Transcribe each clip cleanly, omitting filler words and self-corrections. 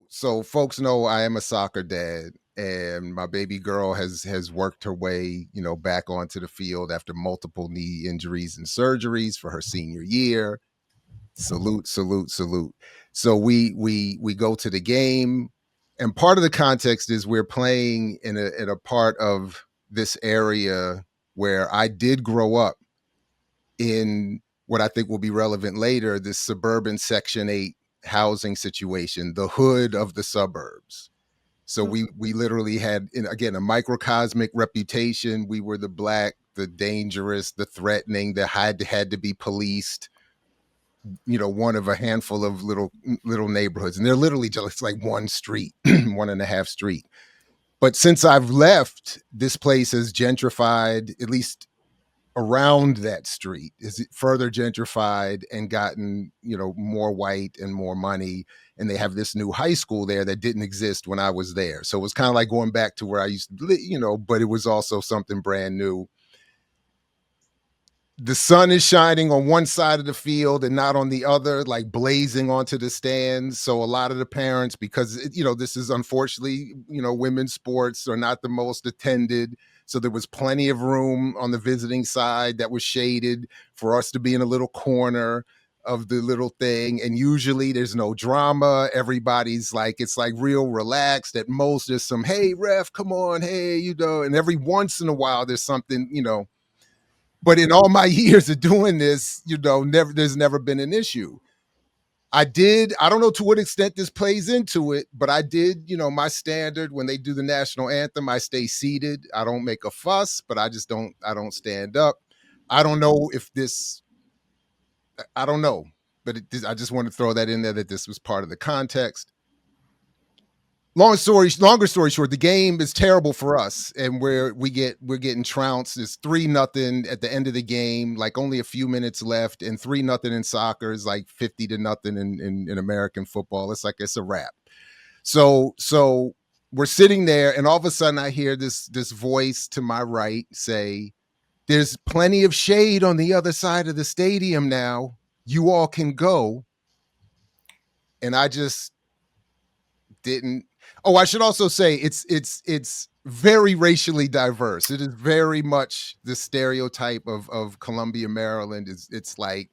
so folks know I am a soccer dad, and my baby girl has worked her way, back onto the field after multiple knee injuries and surgeries for her senior year. Salute, salute, salute. So we go to the game, and part of the context is we're playing in a part of this area where I did grow up in what I think will be relevant later, this suburban Section 8 housing situation, the hood of the suburbs. So we literally had, again, a microcosmic reputation. We were the black, the dangerous, the threatening, that had to be policed. One of a handful of little neighborhoods, and they're literally just like one street, one and a half street. But since I've left, this place has gentrified, at least around that street, is further gentrified and gotten, more white and more money. And they have this new high school there that didn't exist when I was there. So it was kind of like going back to where I used to live, but it was also something brand new. The sun is shining on one side of the field and not on the other, like blazing onto the stands. So a lot of the parents, because this is unfortunately, women's sports are not the most attended. So there was plenty of room on the visiting side that was shaded for us to be in a little corner of the little thing. And usually there's no drama. Everybody's like, it's like real relaxed. At most there's some, hey ref, come on, hey, and every once in a while there's something, but in all my years of doing this, there's never been an issue. I don't know to what extent this plays into it, but I did, my standard when they do the national anthem, I stay seated. I don't make a fuss, but I don't stand up. I don't know if this, I don't know, but I just want to throw that in there that this was part of the context. Longer story short, the game is terrible for us, and we're getting trounced. It's 3-0 at the end of the game, like only a few minutes left, and 3-0 in soccer is like 50-0 in American football. It's a wrap. So we're sitting there, and all of a sudden I hear this voice to my right say, "There's plenty of shade on the other side of the stadium now. You all can go." And I just didn't. Oh, I should also say it's very racially diverse. It is very much the stereotype of Columbia, Maryland. It's like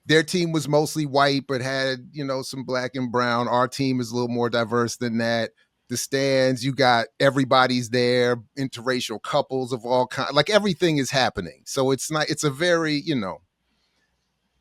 their team was mostly white, but had, some black and brown. Our team is a little more diverse than that. The stands, you got everybody's there, interracial couples of all kinds, like everything is happening. So it's a very,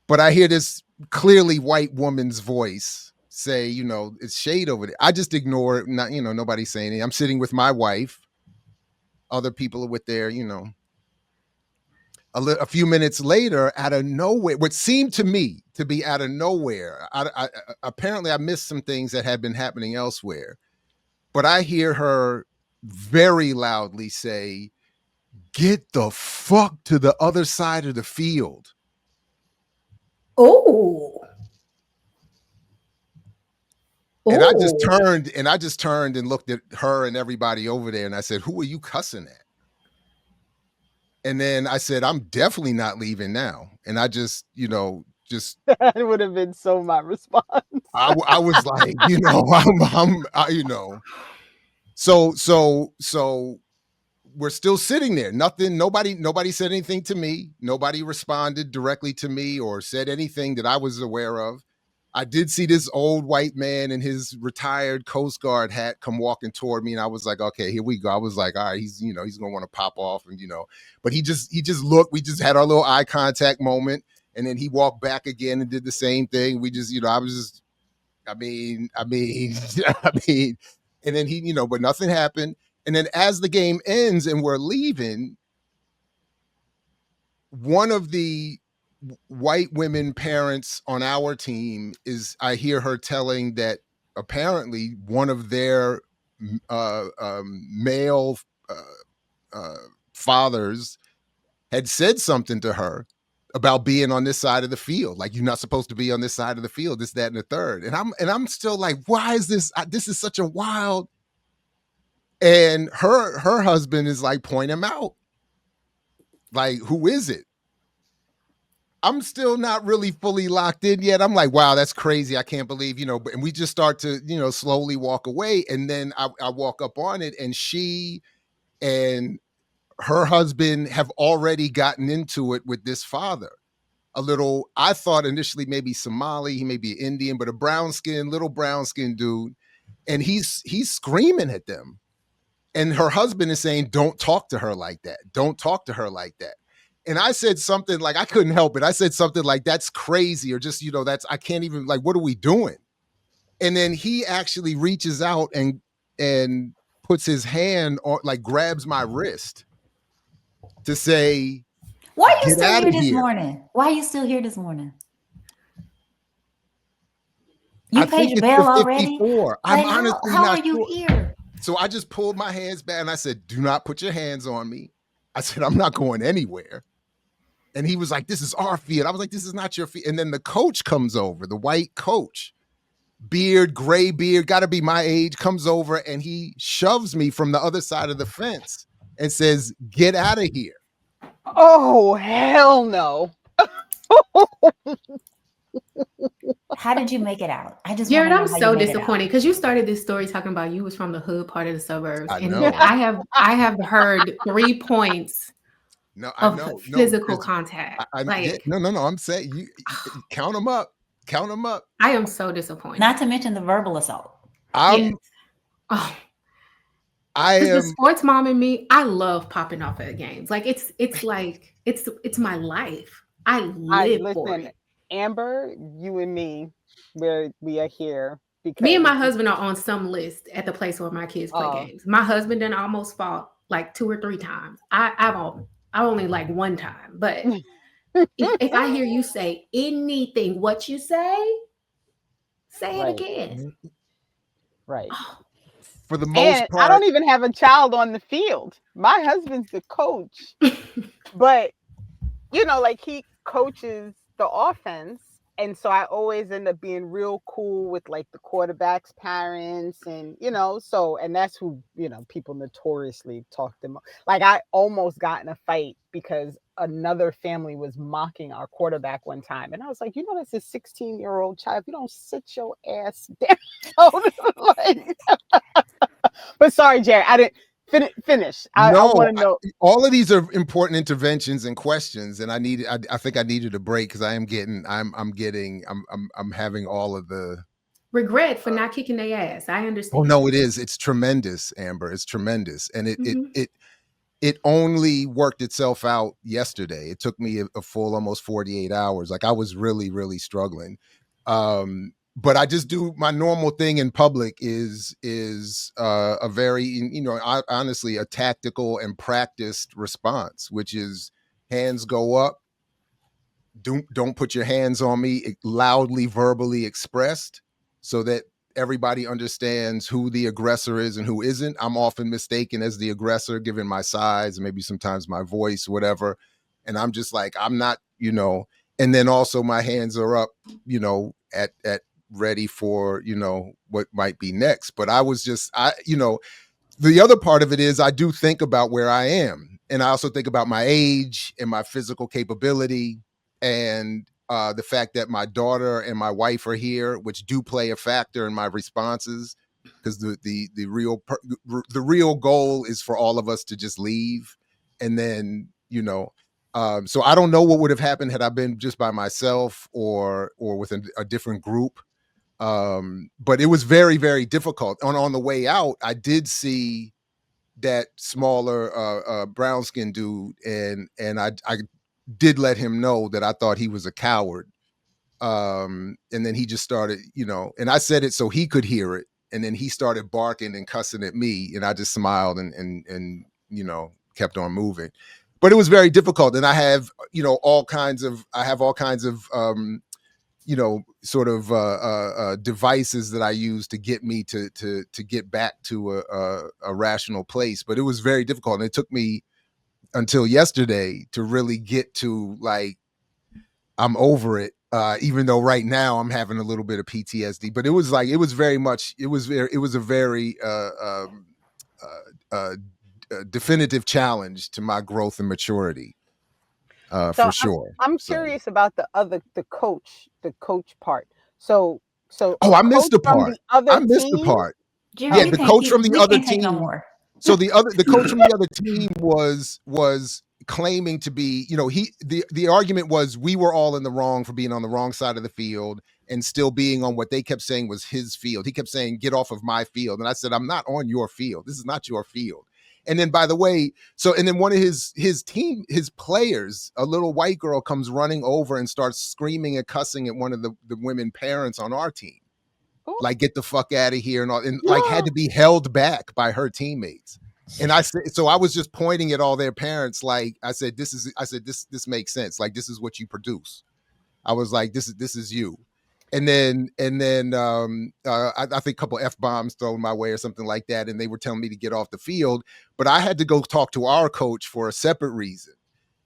but I hear this clearly white woman's voice say, it's shade over there. I just ignore it. Not, nobody's saying anything. I'm sitting with my wife. Other people are with their, a few minutes later, out of nowhere, what seemed to me to be out of nowhere, apparently I missed some things that had been happening elsewhere, but I hear her very loudly say, "Get the fuck to the other side of the field." Oh. And I just turned and looked at her and everybody over there, and I said, "Who are you cussing at?" And then I said, "I'm definitely not leaving now." And I just, that would have been so my response. I was like, so we're still sitting there. Nobody said anything to me. Nobody responded directly to me or said anything that I was aware of. I did see this old white man in his retired Coast Guard hat come walking toward me, and I was like, okay, here we go. I was like, all right, he's gonna want to pop off, and but he just looked. We just had our little eye contact moment, and then he walked back again and did the same thing. We just, I was just, I mean, I mean, and then he, but nothing happened. And then as the game ends and we're leaving, one of the white women parents on our team I hear her telling that apparently one of their male fathers had said something to her about being on this side of the field. Like, you're not supposed to be on this side of the field, this, that, and the third. And I'm still like, why is this? This is such a wild. And her husband is like, point him out. Like, who is it? I'm still not really fully locked in yet. I'm like, wow, that's crazy. I can't believe, and we just start to, slowly walk away. And then I walk up on it, and she and her husband have already gotten into it with this father. A little, I thought initially maybe Somali, he may be Indian, but a little brown skin dude. And he's screaming at them. And her husband is saying, don't talk to her like that. Don't talk to her like that. And I said something like, I couldn't help it. I said something like, that's crazy, or just, I can't even, like, what are we doing? And then he actually reaches out and puts his hand on, like, grabs my wrist to say, why are you get still out here of this here. morning? Why are you still here this morning? You I paid think your it's bail the already? 54. I'm Like, honestly how not are you sure. here? So I just pulled my hands back and I said, do not put your hands on me. I said, I'm not going anywhere. And he was like, this is our field. I was like, this is not your field. And then the coach comes over, the white coach, gray beard, got to be my age, comes over and he shoves me from the other side of the fence and says, get out of here. Oh, hell no. How did you make it out? I just want Jared, to know I'm how you so made it out. disappointed because you started this story talking about you was from the hood part of the suburbs. I And know. I have heard 3 points No, I of know. physical No, contact. yeah, no. I'm saying you count them up. Count them up. I am so disappointed. Not to mention the verbal assault. Yes. Oh, I because the am. sports mom in me, I love popping off at games. Like it's like it's my life. I live for Listen, it. Amber, you and me, we are here because Me and my husband are on some list at the place where my kids play games. My husband then almost fought like 2 or 3 times. I only like 1 time, but if I hear you say anything, what you say it again. Right. Oh, For the most And I part, don't even have a child on the field. My husband's the coach, but like he coaches the offense. And so I always end up being real cool with like the quarterback's parents and and that's who, people notoriously talk to. Like I almost got in a fight because another family was mocking our quarterback one time. And I was like, that's a 16-year-old child. If you don't sit your ass down. Like, but sorry, Jerry, I didn't finish. I want to know. all of these are important interventions and questions, and I think I needed a break because I'm having all of the regret for not kicking their ass. I understand. Oh no, it is. It's tremendous, Amber. It's tremendous, and it only worked itself out yesterday. It took me a full almost 48 hours. Like I was really, really struggling. But I just do my normal thing in public is a very, honestly, a tactical and practiced response, which is hands go up. Don't put your hands on me, loudly verbally expressed so that everybody understands who the aggressor is and who isn't. I'm often mistaken as the aggressor given my size, maybe sometimes my voice, whatever. And I'm just like, I'm not, and then also my hands are up, at ready for, what might be next. But I was just, the other part of it is I do think about where I am. And I also think about my age and my physical capability and the fact that my daughter and my wife are here, which do play a factor in my responses. Because the real goal is for all of us to just leave. And then, so I don't know what would have happened had I been just by myself or with a different group. But it was very, very difficult. On the way out, I did see that smaller brown skinned dude, and I did let him know that I thought he was a coward. And then he just started, and I said it so he could hear it, and then he started barking and cussing at me, and I just smiled and kept on moving. But it was very difficult, and I have all kinds of sort of devices that I use to get me to get back to a rational place. But it was very difficult, and it took me until yesterday to really get to like I'm over it. Even though right now I'm having a little bit of PTSD, but it was a very definitive challenge to my growth and maturity. for sure. I'm curious about the coach part. So Oh, a I missed the coach from part. the other I missed the team. part. Jerry, Yeah, we the can't coach keep, from the we other can't take no team. more. So the coach from the other team was claiming to be, the argument was we were all in the wrong for being on the wrong side of the field and still being on what they kept saying was his field. He kept saying, get off of my field. And I said, I'm not on your field. This is not your field. And then, by the way, and then one of his players, a little white girl, comes running over and starts screaming and cussing at one of the women parents on our team. Like, get the fuck out of here, and like had to be held back by her teammates. And I said, so I was just pointing at all their parents. Like I said, this makes sense. Like, this is what you produce. I was like, this is you. And then I think a couple F-bombs thrown my way or something like that. And they were telling me to get off the field, but I had to go talk to our coach for a separate reason.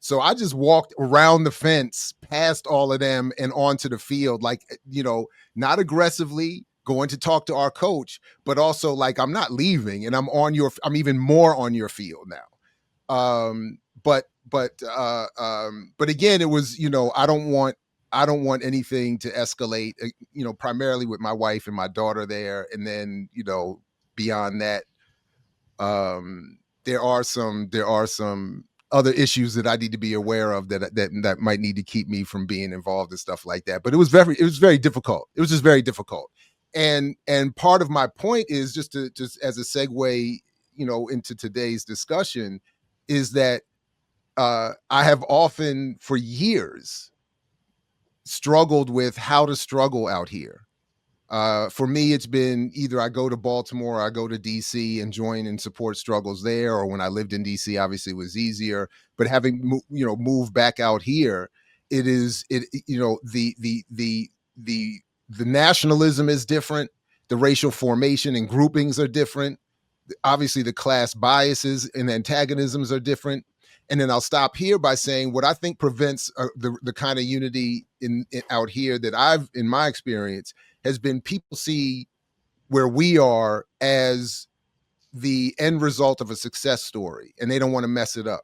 So I just walked around the fence, past all of them and onto the field, like, not aggressively going to talk to our coach, but also like, I'm not leaving and I'm even more on your field now. But again, it was, I don't want anything to escalate, primarily with my wife and my daughter there. And then, beyond that, there are some other issues that I need to be aware of that might need to keep me from being involved in stuff like that. But it was very difficult. It was just very difficult. And part of my point is just as a segue, into today's discussion, is that I have often for years struggled with how to struggle out here. For me, it's been either I go to Baltimore, or I go to DC and join and support struggles there, or when I lived in DC, obviously it was easier. But having moved back out here, the nationalism is different, the racial formation and groupings are different. Obviously, the class biases and antagonisms are different. And then I'll stop here by saying what I think prevents the kind of unity out here that I've, in my experience, has been people see where we are as the end result of a success story, and they don't want to mess it up.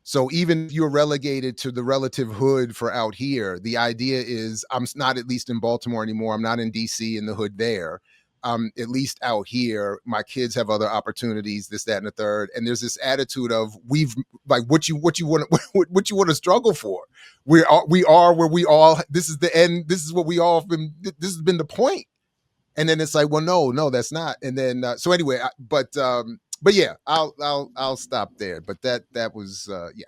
So even if you're relegated to the relative hood for out here, the idea is I'm not at least in Baltimore anymore. I'm not in DC in the hood there. At least out here, my kids have other opportunities, this, that, and the third. And there's this attitude of what you want to struggle for. We are where we all. This is the end. This is what we all been. This has been the point. And then it's like, well, no, that's not. And then so anyway, but yeah, I'll stop there. But that was yeah.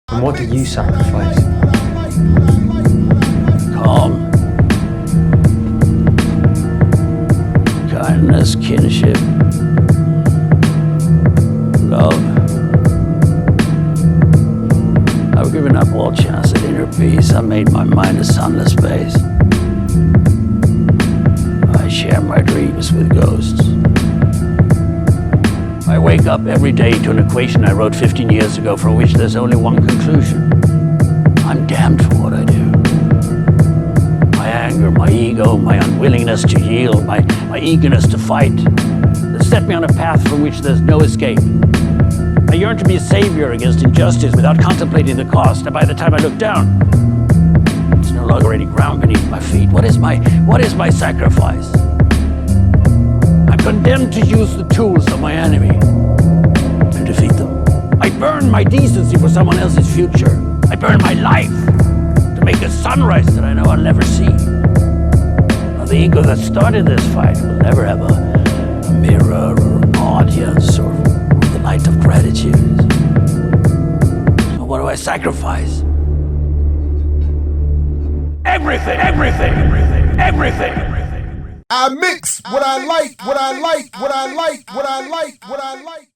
And what do you sacrifice? Calm. Kindness, kinship, love. I've given up all chance at inner peace. I made my mind a sunless space. I share my dreams with ghosts. I wake up every day to an equation I wrote 15 years ago for which there's only one conclusion. I'm damned for what I do. My anger, my ego, my unwillingness to yield, my eagerness to fight, that set me on a path from which there's no escape. I yearn to be a savior against injustice without contemplating the cost, and by the time I look down, there's no longer any ground beneath my feet. What is my sacrifice? I'm condemned to use the tools of my enemy to defeat them. I burn my decency for someone else's future. I burn my life to make a sunrise that I know I'll never see. Now, the ego that started this fight will never have a mirror or an audience or the light of gratitude. So what do I sacrifice? Everything. I mix what I like.